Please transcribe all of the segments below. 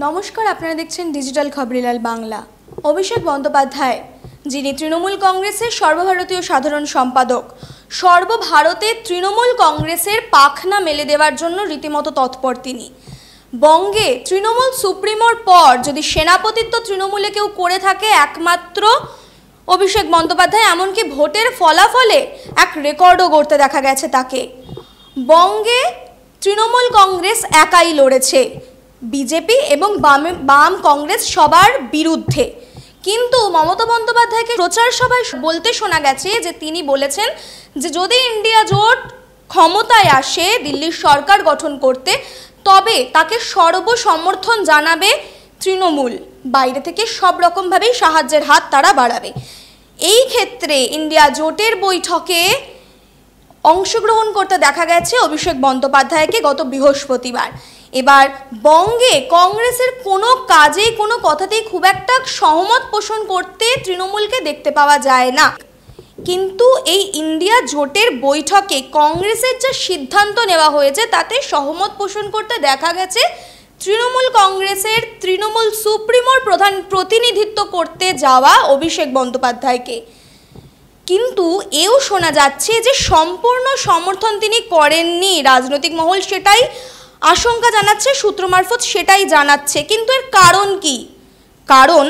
নমস্কার, আপনারা দেখছেন ডিজিটাল খবরিলাল বাংলা। অভিষেক বন্দ্যোপাধ্যায়, যিনি তৃণমূল কংগ্রেসের সর্বভারতীয় সাধারণ সম্পাদক, সর্বভারতে তৃণমূল কংগ্রেসের পাখনা মেলে দেওয়ার জন্য রীতিমতো তৎপর। তিনি বঙ্গে তৃণমূল সুপ্রিমোর পর যদি সেনাপতিত্ব তৃণমূলে কেউ করে থাকে একমাত্র অভিষেক বন্দ্যোপাধ্যায়। এমনকি ভোটের ফলাফলে এক রেকর্ডও গড়তে দেখা গেছে তাকে। বঙ্গে তৃণমূল কংগ্রেস একাই লড়েছে, বিজেপি এবং বাম কংগ্রেস সবার বিরুদ্ধে। কিন্তু মমতা বন্দ্যোপাধ্যায়কে প্রচার সভায় বলতে শোনা গেছে যে তিনি বলেছেন যে যদি ইন্ডিয়া জোট ক্ষমতায় আসে দিল্লির সরকার গঠন করতে, তবে তাকে সর্বসমর্থন জানাবে তৃণমূল, বাইরে থেকে সব রকমভাবেই সাহায্যের হাত তারা বাড়াবে। এই ক্ষেত্রে ইন্ডিয়া জোটের বৈঠকে অংশগ্রহণ করতে দেখা গেছে অভিষেক বন্দ্যোপাধ্যায়কে গত বৃহস্পতিবার। এবার বঙ্গে কংগ্রেসের কোনো কাজে কোনো কথাতেই খুব একটা সহমত পোষণ করতে তৃণমূলকে দেখতে পাওয়া যায় না। কিন্তু এই ইন্ডিয়া জোটের বৈঠকে কংগ্রেসের যে সিদ্ধান্ত নেওয়া হয়েছে তাতে সহমত পোষণ করতে দেখা গেছে তৃণমূল কংগ্রেসের তৃণমূল সুপ্রিমোর প্রধান প্রতিনিধিত্ব করতে যাওয়া অভিষেক বন্দ্যোপাধ্যায়কে। কিন্তু এও শোনা যাচ্ছে যে সম্পূর্ণ সমর্থন তিনি করেননি। রাজনৈতিক মহল সেটাই আশঙ্কা জানাচ্ছে, সূত্র মারফত সেটাই জানাচ্ছে। কিন্তু এর কারণ কি? কারণ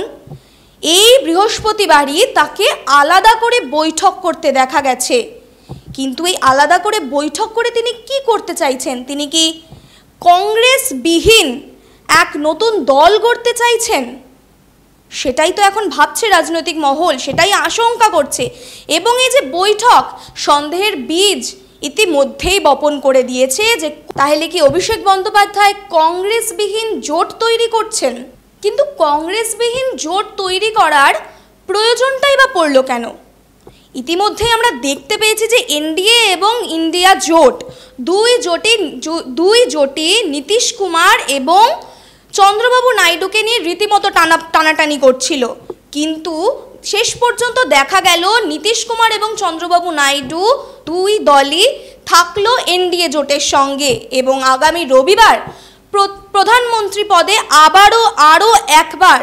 এই বৃহস্পতিবারই তাকে আলাদা করে বৈঠক করতে দেখা গেছে। কিন্তু এই আলাদা করে বৈঠক করে তিনি কি করতে চাইছেন? তিনি কি কংগ্রেসবিহীন এক নতুন দল গড়তে চাইছেন? সেটাই তো এখন ভাবছে রাজনৈতিক মহল, সেটাই আশঙ্কা করছে। এবং এই যে বৈঠক সন্দেহের বীজ ইতিমধ্যেই বপন করে দিয়েছে যে তাহলে কি অভিষেক বন্দ্যোপাধ্যায় কংগ্রেসবিহীন জোট তৈরি করছেন? কিন্তু কংগ্রেসবিহীন জোট তৈরি করার প্রয়োজনটাই বা পড়ল কেন? ইতিমধ্যেই আমরা দেখতে পেয়েছি যে এনডিএ এবং ইন্ডিয়া জোট দুই জোটই নীতিশ কুমার এবং চন্দ্রবাবু নাইডুকে নিয়ে রীতিমতো টানাটানি করছিল। কিন্তু শেষ পর্যন্ত দেখা গেল নীতিশ কুমার এবং চন্দ্রবাবু নাইডু দুই দলই থাকলো এনডিএ জোটের সঙ্গে এবং আগামী রবিবার প্রধানমন্ত্রী পদে আরও একবার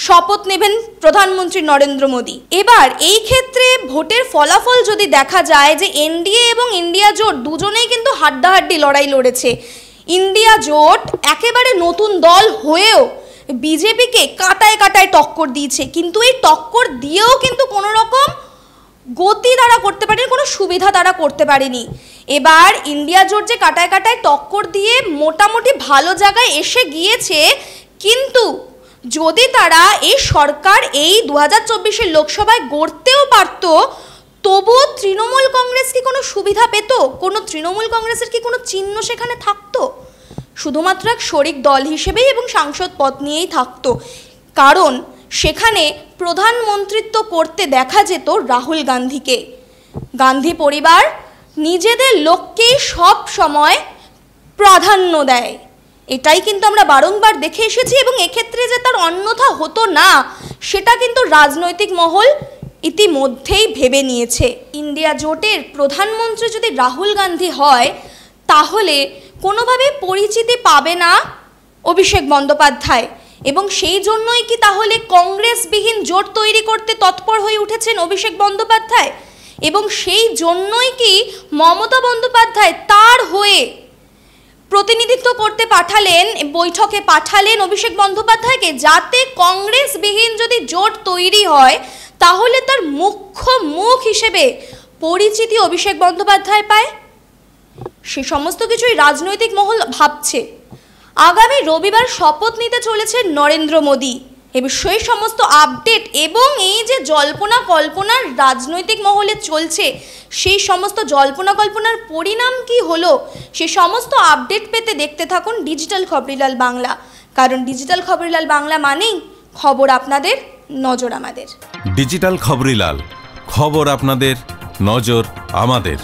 শপথ নেবেন প্রধানমন্ত্রী নরেন্দ্র মোদী। এবার এই ক্ষেত্রে ভোটের ফলাফল যদি দেখা যায় যে এনডিএ এবং ইন্ডিয়া জোট দুজনেই কিন্তু হাড্ডাহাড্ডি লড়াই লড়েছে। ইন্ডিয়া জোট একেবারে নতুন দল হয়েও বিজেপিকে কাটায় কাটায় টক্কর দিয়েছে, কিন্তু এই টক্কর দিয়েও কিন্তু কোনো রকম গতি তারা করতে পারেনি, কোনো সুবিধা তারা করতে পারেনি। এবার ইন্ডিয়া জোট যে কাটায় কাটায় টক্কর দিয়ে মোটামুটি ভালো জায়গায় এসে গিয়েছে, কিন্তু যদি তারা এই সরকার এই 2024-এর লোকসভায় গড়তেও পারত, তবুও তৃণমূল কংগ্রেস কি কোনো সুবিধা পেত? কোনো তৃণমূল কংগ্রেসের কি কোনো চিহ্ন সেখানে থাকতো? শুধুমাত্র এক শরিক দল হিসেবেই এবং সাংসদ পদ নিয়েই থাকতো। কারণ সেখানে প্রধানমন্ত্রিত্ব করতে দেখা যেত রাহুল গান্ধীকে। গান্ধী পরিবার নিজেদের লোককেই সব সময় প্রাধান্য দেয়, এটাই কিন্তু আমরা বারংবার দেখে এসেছি। এবং এক্ষেত্রে যে তার অন্যথা হতো না সেটা কিন্তু রাজনৈতিক মহল ইতিমধ্যেই ভেবে নিয়েছে। ইন্ডিয়া জোটের প্রধানমন্ত্রী যদি রাহুল গান্ধী হয় তাহলে কোনোভাবে পরিচিতি পাবে না অভিষেক বন্দ্যোপাধ্যায়। এবং সেই জন্যই কি তাহলে কংগ্রেসবিহীন জোট তৈরি করতে তৎপর হয়ে উঠেছেন অভিষেক বন্দ্যোপাধ্যায়? এবং সেই জন্যই কি মমতা বন্দ্যোপাধ্যায় তার হয়ে প্রতিনিধিত্ব করতে বৈঠকে পাঠালেন অভিষেক বন্দ্যোপাধ্যায়কে, যাতে কংগ্রেসবিহীন যদি জোট তৈরি হয় তাহলে তার মুখ্য মুখ হিসেবে পরিচিতি অভিষেক বন্দ্যোপাধ্যায় পায়? সে সমস্ত কিছুই রাজনৈতিক মহল ভাবছে। আগামী রবিবার শপথ নিতে চলেছে নরেন্দ্র মোদী। সেই সমস্ত আপডেট এবং এই যে জল্পনা কল্পনার রাজনৈতিক মহলে চলছে, সেই সমস্ত জল্পনা কল্পনার পরিণাম কি হলো, সে সমস্ত আপডেট পেতে দেখতে থাকুন ডিজিটাল খবরিলাল বাংলা। কারণ ডিজিটাল খবরিলাল বাংলা মানেই খবর আপনাদের, নজর আমাদের। ডিজিটাল খবরিলাল, খবর আপনাদের, নজর আমাদের।